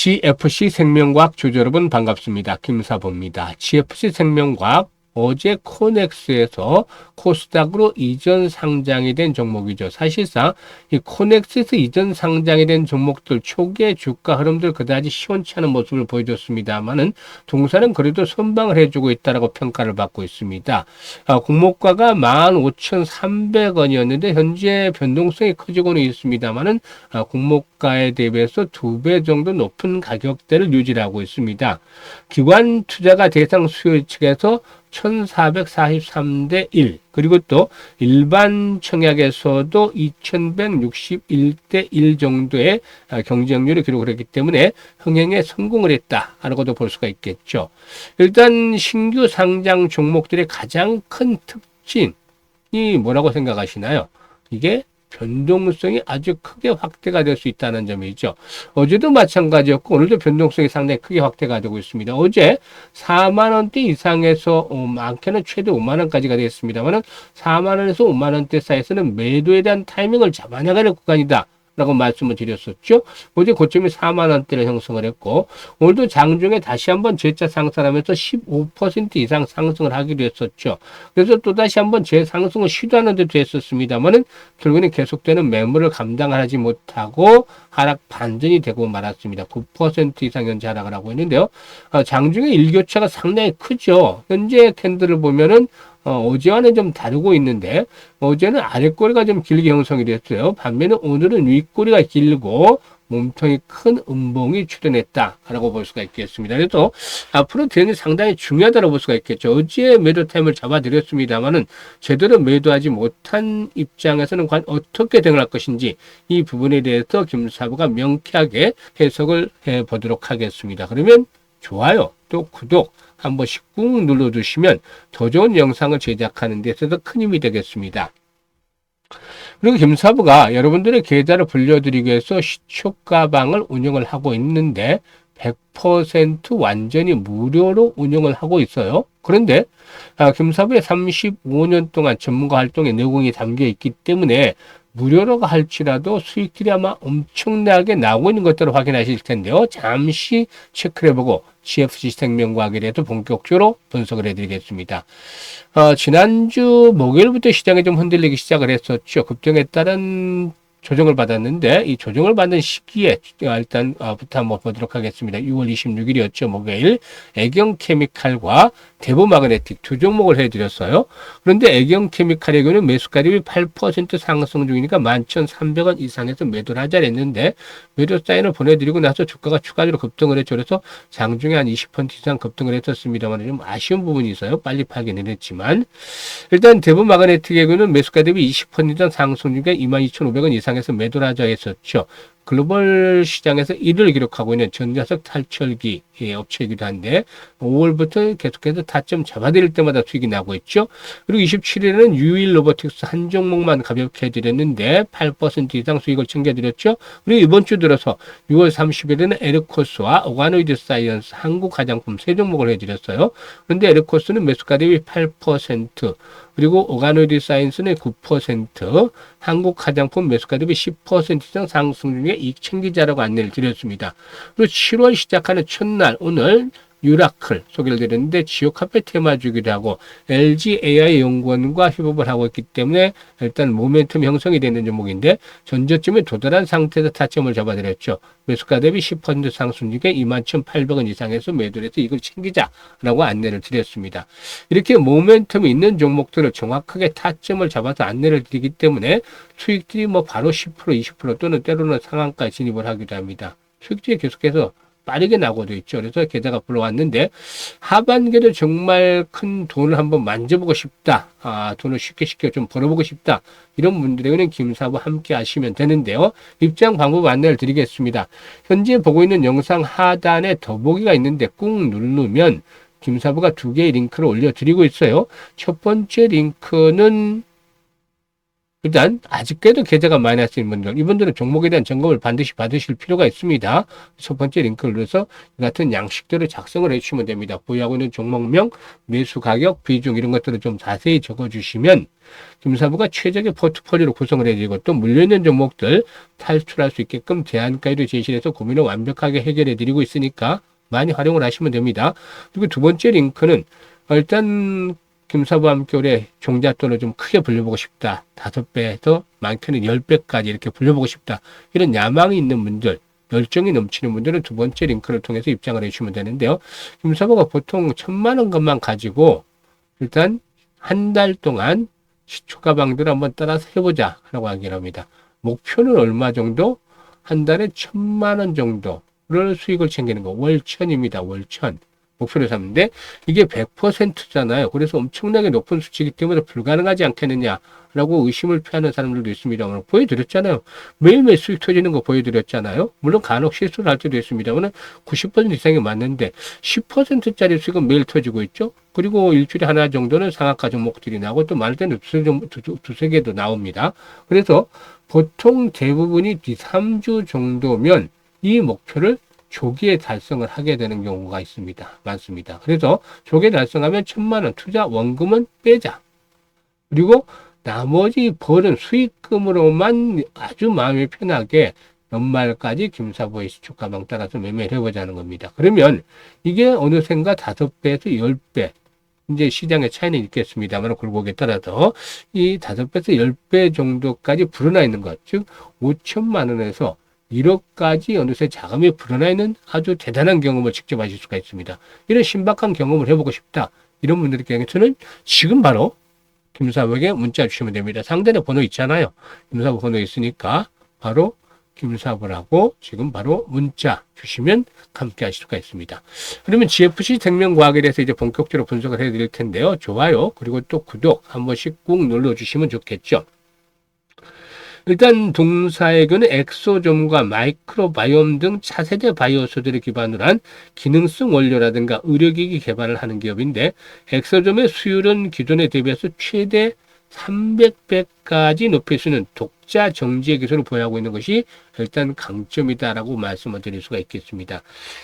GFC 생명과학 주주 여러분 반갑습니다. 김사부입니다. GFC 생명과학 어제 코넥스에서 코스닥으로 이전 상장이 된 종목이죠. 사실상 이 코넥스에서 이전 상장이 된 종목들 초기의 주가 흐름들 그다지 시원치 않은 모습을 보여줬습니다만은 동사는 그래도 선방을 해주고 있다라고 평가를 받고 있습니다. 공모가가 15,300원이었는데 현재 변동성이 커지고는 있습니다만은 공모가에 대비해서 2배 정도 높은 가격대를 유지하고 있습니다. 기관 투자가 대상 수요 측에서 1443대 1 그리고 또 일반 청약에서도 2161대 1 정도의 경쟁률을 기록을 했기 때문에 흥행에 성공을 했다라고도 볼 수가 있겠죠. 일단 신규 상장 종목들의 가장 큰 특징이 뭐라고 생각하시나요? 이게 변동성이 아주 크게 확대가 될 수 있다는 점이죠. 어제도 마찬가지였고 오늘도 변동성이 상당히 크게 확대가 되고 있습니다. 어제 4만 원대 이상에서 많게는 최대 5만 원까지가 되었습니다만 4만 원에서 5만 원대 사이에서는 매도에 대한 타이밍을 잡아나가는 구간이다. 라고 말씀을 드렸었죠. 어제 고점이 4만 원대를 형성을 했고 오늘도 장중에 다시 한번 재차 상승하면서 15% 이상 상승을 하기도 했었죠. 그래서 또다시 한번 재상승을 시도하는 데도 했었습니다만은 결국에는 계속되는 매물을 감당하지 못하고 하락 반전이 되고 말았습니다. 9% 이상 현재 하락을 하고 있는데요. 장중에 일교차가 상당히 크죠. 현재 캔들을 보면은 어제와는 좀 다르고 있는데 어제는 아랫꼬리가 좀 길게 형성이 됐어요. 반면에 오늘은 윗꼬리가 길고 몸통이 큰 음봉이 출현했다라고 볼 수가 있겠습니다. 그래서 앞으로 대응이 상당히 중요하다고 볼 수가 있겠죠. 어제 매도 타임을 잡아드렸습니다만은 제대로 매도하지 못한 입장에서는 과연 어떻게 대응할 것인지 이 부분에 대해서 김사부가 명쾌하게 해석을 해보도록 하겠습니다. 그러면 좋아요, 또 구독 한 번씩 꾹 눌러주시면 더 좋은 영상을 제작하는 데 있어서 큰 힘이 되겠습니다. 그리고 김사부가 여러분들의 계좌를 불려드리기 위해서 시초가방을 운영을 하고 있는데 100% 완전히 무료로 운영을 하고 있어요. 그런데 김사부의 35년 동안 전문가 활동의 내공이 담겨 있기 때문에 무료로 할지라도 수익들이 아마 엄청나게 나오고 있는 것들을 확인하실 텐데요. 잠시 체크를 해보고 GFC 생명과학에 대해서 본격적으로 분석을 해드리겠습니다. 지난주 목요일부터 시장이 좀 흔들리기 시작을 했었죠. 급등에 따른 조정을 받았는데 이 조정을 받는 시기에 일단 부터 한번 보도록 하겠습니다. 6월 26일이었죠. 목요일 애경케미칼과 대보마그네틱 두 종목을 해드렸어요. 그런데 애경케미칼의 경우는 매수가율이 8% 상승 중이니까 11,300원 이상에서 매도를 하자 했는데 매도 사인을 보내드리고 나서 주가가 추가적으로 급등을 했죠. 그래서 장중에 한 20% 이상 급등을 했었습니다만 좀 아쉬운 부분이 있어요. 빨리 팔기는 했지만 일단 대보마그네틱의 경우는 매수가 대비 20% 이상 상승 중에 22,500원 이상에서 매도를 하자 했었죠. 글로벌 시장에서 1위를 기록하고 있는 전자석 탈철기 업체이기도 한데 5월부터 계속해서 타점 잡아드릴 때마다 수익이 나고 있죠. 그리고 27일에는 유일 로보틱스 한 종목만 가볍게 해드렸는데 8% 이상 수익을 챙겨드렸죠. 그리고 이번 주 들어서 6월 30일에는 에르코스와 오가노이드 사이언스 한국 화장품 세 종목을 해드렸어요. 그런데 에르코스는 매수가 대비 8%, 그리고 오가노이드 사이언스는 9%, 한국 화장품 매수가 대비 10% 이상 상승 중에 이익 챙기자라고 안내를 드렸습니다. 그리고 7월 시작하는 첫날 오늘 유라클 소개를 드렸는데 지오카페 테마주기도 하고 LG AI 연구원과 협업을 하고 있기 때문에 일단 모멘텀 형성이 되는 종목인데 전저점에 도달한 상태에서 타점을 잡아드렸죠. 매수가 대비 10% 상승 중에 21,800원 이상에서 매도를 해서 이걸 챙기자라고 안내를 드렸습니다. 이렇게 모멘텀이 있는 종목들을 정확하게 타점을 잡아서 안내를 드리기 때문에 수익들이 바로 10%, 20% 또는 때로는 상한가에 진입을 하기도 합니다. 수익들이 계속해서 빠르게 나고도 있죠. 그래서 계좌가 불러왔는데 하반기에도 정말 큰 돈을 한번 만져보고 싶다. 돈을 쉽게 좀 벌어보고 싶다. 이런 분들에게는 김사부 함께 하시면 되는데요. 입장 방법 안내를 드리겠습니다. 현재 보고 있는 영상 하단에 더보기가 있는데 꾹 누르면 김사부가 두 개의 링크를 올려드리고 있어요. 첫 번째 링크는 일단 아직까지도 계좌가 마이너스인 분들, 이분들은 종목에 대한 점검을 반드시 받으실 필요가 있습니다. 첫 번째 링크를 눌러서 이 같은 양식들을 작성을 해주시면 됩니다. 보유하고 있는 종목명, 매수 가격, 비중 이런 것들을 좀 자세히 적어주시면 김사부가 최적의 포트폴리오로 구성을 해드리고 또 물려있는 종목들 탈출할 수 있게끔 대안가이드 제시를 해서 고민을 완벽하게 해결해드리고 있으니까 많이 활용을 하시면 됩니다. 그리고 두 번째 링크는 일단 김사부와 함께 올해 종잣돈을 좀 크게 불려보고 싶다. 5배에서 많게는 10배까지 이렇게 불려보고 싶다. 이런 야망이 있는 분들, 열정이 넘치는 분들은 두 번째 링크를 통해서 입장을 해주시면 되는데요. 김사부가 보통 1,000만 원 것만 가지고 일단 한 달 동안 시초 가방들을 한번 따라서 해보자 라고 하긴 합니다. 목표는 얼마 정도? 한 달에 1,000만 원 정도를 수익을 챙기는 거. 월천입니다. 월천. 목표를 삼는데 이게 100%잖아요. 그래서 엄청나게 높은 수치이기 때문에 불가능하지 않겠느냐라고 의심을 표하는 사람들도 있습니다만 보여드렸잖아요. 매일매일 수익 터지는 거 보여드렸잖아요. 물론 간혹 실수를 할 때도 있습니다만 90% 이상이 맞는데 10%짜리 수익은 매일 터지고 있죠. 그리고 일주일에 하나 정도는 상한가 종목들이 나오고 또 많을 때는 두세 개도 나옵니다. 그래서 보통 대부분이 2, 3주 정도면 이 목표를 조기에 달성을 하게 되는 경우가 있습니다. 많습니다. 그래서 조기에 달성하면 1,000만 원 투자 원금은 빼자. 그리고 나머지 벌은 수익금으로만 아주 마음이 편하게 연말까지 김사부의 시초 가방 따라서 매매를 해보자는 겁니다. 그러면 이게 어느샌가 5배에서 10배 이제 시장의 차이는 있겠습니다만 굴곡에 따라서 이 5배에서 10배 정도까지 불어나 있는 것, 즉 5천만 원에서 1억까지 어느새 자금이 불어나 있는 아주 대단한 경험을 직접 하실 수가 있습니다. 이런 신박한 경험을 해보고 싶다. 이런 분들께서는 지금 바로 김사부에게 문자 주시면 됩니다. 상단에 번호 있잖아요. 김사부 번호 있으니까 바로 김사부라고 지금 바로 문자 주시면 함께 하실 수가 있습니다. 그러면 GFC 생명과학에 대해서 이제 본격적으로 분석을 해드릴 텐데요. 좋아요. 그리고 또 구독 한 번씩 꾹 눌러주시면 좋겠죠. 일단 동사에게는 엑소좀과 마이크로바이옴 등 차세대 바이오소들을 기반으로 한 기능성 원료라든가 의료기기 개발을 하는 기업인데 엑소좀의 수율은 기존에 대비해서 최대 300배까지 높일 수 있는 독자 정제 기술을 보유하고 있는 것이 일단 강점이다라고 말씀을 드릴 수가 있겠습니다.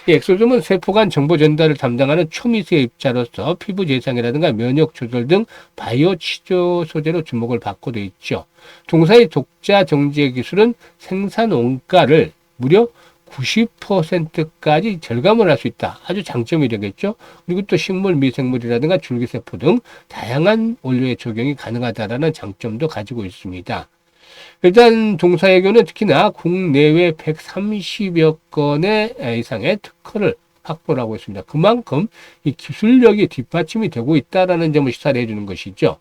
이 엑소좀은 세포간 정보 전달을 담당하는 초미세 입자로서 피부 재생이라든가 면역 조절 등 바이오 치료 소재로 주목을 받고 되어 있죠. 동사의 독자 정제 기술은 생산 원가를 무려 90%까지 절감을 할 수 있다. 아주 장점이 되겠죠. 그리고 또 식물 미생물이라든가 줄기세포 등 다양한 원료의 적용이 가능하다라는 장점도 가지고 있습니다. 일단 동사외교는 특히나 국내외 130여 건의 이상의 특허를 확보를 하고 있습니다. 그만큼 이 기술력이 뒷받침이 되고 있다는 점을 시사를 해주는 것이죠.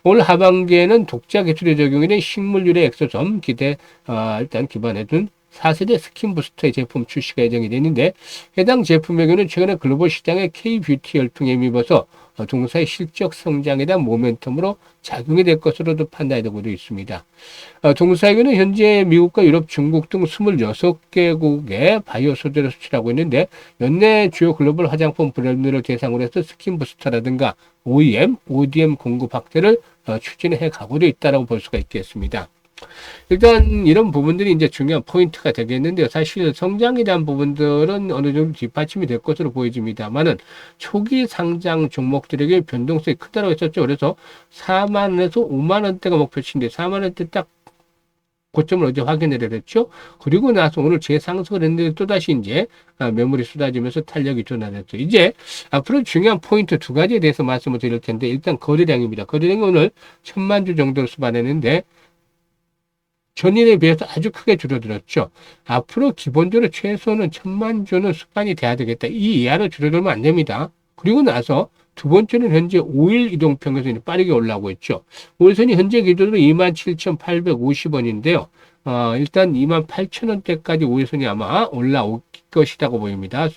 올 하반기에는 독자 기술에 적용이 된 식물유래 엑소솜 일단 기반해 둔 4세대 스킨 부스터의 제품 출시가 예정이 되는데 해당 제품에게는 최근에 글로벌 시장의 K-뷰티 열풍에 힘입어서 동사의 실적 성장에 대한 모멘텀으로 작용이 될 것으로도 판단이 되고 있습니다. 동사에게는 현재 미국과 유럽, 중국 등 26개국의 바이오 소재를 수출하고 있는데 연내 주요 글로벌 화장품 브랜드를 대상으로 해서 스킨 부스터라든가 OEM, ODM 공급 확대를 추진해 가고도 있다고 볼 수가 있겠습니다. 일단 이런 부분들이 이제 중요한 포인트가 되겠는데요. 사실 성장에 대한 부분들은 어느 정도 뒷받침이 될 것으로 보여집니다만은 초기 상장 종목들에게 변동성이 크다고 했었죠. 그래서 4만 원에서 5만 원대가 목표치인데 4만 원대 딱 고점을 어제 확인을 했죠. 그리고 나서 오늘 재상승을 했는데 또다시 이제 매물이 쏟아지면서 탄력이 둔화됐죠. 이제 앞으로 중요한 포인트 두 가지에 대해서 말씀을 드릴 텐데 일단 거래량입니다. 거래량이 오늘 1,000만 주 정도를 수반했는데 전일에 비해서 아주 크게 줄어들었죠. 앞으로 기본적으로 최소는 1,000만 주는 수반이 돼야 되겠다. 이 이하로 줄어들면 안 됩니다. 그리고 나서 두 번째는 현재 5일 이동평균선이 빠르게 올라오고 있죠. 5일선이 현재 기준으로 27,850원인데요. 일단 28,000원대까지 5일선이 아마 올라올 것이라고 보입니다.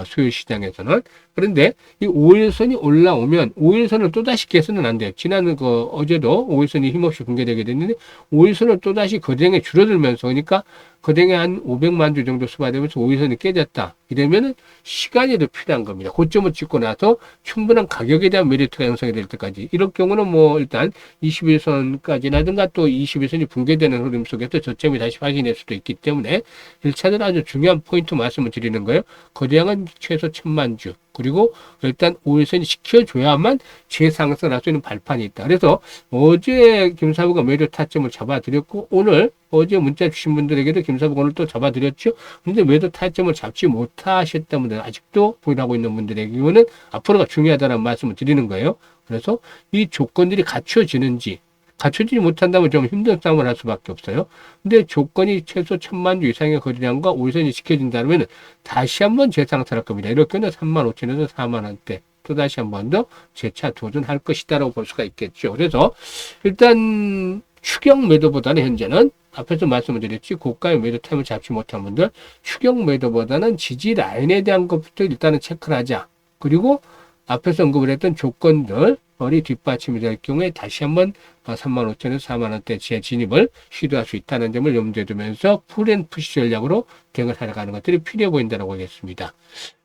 수요일 시장에서는. 그런데 이 5일선이 올라오면 5일선을 또다시 깨서는 안 돼요. 지난 어제도 5일선이 힘없이 붕괴되게 됐는데 5일선을 또다시 거래량이 줄어들면서 그러니까 거래량이 한 500만 주 정도 수반되면서 5일선이 깨졌다. 이러면은 시간이 더 필요한 겁니다. 고점을 찍고 나서 충분한 가격에 대한 메리트가 형성이 될 때까지. 이럴 경우는 뭐 일단 21선까지라든가 또 21선이 붕괴되는 흐름 속에서 저점이 다시 확인될 수도 있기 때문에 1차적으로 아주 중요한 포인트 말씀을 드리는 거예요. 거래량은 최소 1000만 주. 그리고 일단 5일선이 지켜줘야만 재상승할 수 있는 발판이 있다. 그래서 어제 김사부가 매도 타점을 잡아드렸고 오늘 어제 문자 주신 분들에게도 김사부가 오늘 또 잡아드렸죠. 근데 매도 타점을 잡지 못하셨던 분들 아직도 보유하고 있는 분들의 경우는 앞으로가 중요하다는 말씀을 드리는 거예요. 그래서 이 조건들이 갖춰지는지 갖춰지지 못한다면 좀 힘든 싸움을 할 수밖에 없어요. 근데 조건이 최소 1000만 주 이상의 거래량과 5일선이 지켜진다면 다시 한번 재상승할 겁니다. 이렇게는 35,000에서 4만 원대 또다시 한 번 더 재차 도전할 것이다라고 볼 수가 있겠죠. 그래서 일단 추격 매도보다는 현재는 앞에서 말씀을 드렸지 고가의 매도 타임을 잡지 못한 분들 추격 매도보다는 지지 라인에 대한 것부터 일단은 체크를 하자. 그리고 앞에서 언급을 했던 조건들이 뒷받침이 될 경우에 다시 한번 35,000에서 4만 원대 재진입을 시도할 수 있다는 점을 염두에 두면서 풀앤푸시 전략으로 대응을 하려는 것들이 필요해 보인다고 하겠습니다.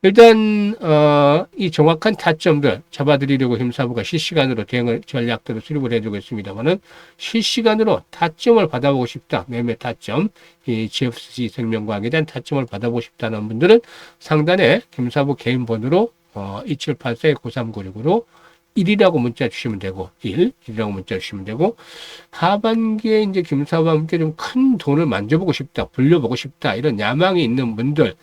일단 이 정확한 타점들 잡아드리려고 힘사부가 실시간으로 대응을 전략들을 수립을 해주고 있습니다만은 실시간으로 타점을 받아보고 싶다. 매매 타점, 이 GFC 생명과학에 대한 타점을 받아보고 싶다는 분들은 상단에 김사부 개인 번호로 2784-9396으로 1이라고 문자 주시면 되고, 1이라고 문자 주시면 되고, 하반기에 이제 김사부와 함께 좀 큰 돈을 만져보고 싶다, 불려보고 싶다, 이런 야망이 있는 분들,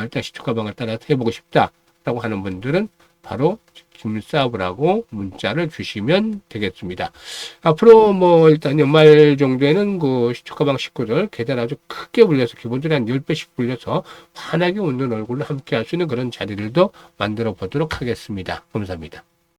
일단 시초가방을 따라서 해보고 싶다라고 하는 분들은 바로 김사부라고 문자를 주시면 되겠습니다. 앞으로 뭐 일단 연말 정도에는 그 시초가방 식구들 계단 아주 크게 불려서 기본적으로 한 10배씩 불려서 환하게 웃는 얼굴로 함께 할 수 있는 그런 자리들도 만들어 보도록 하겠습니다. 감사합니다.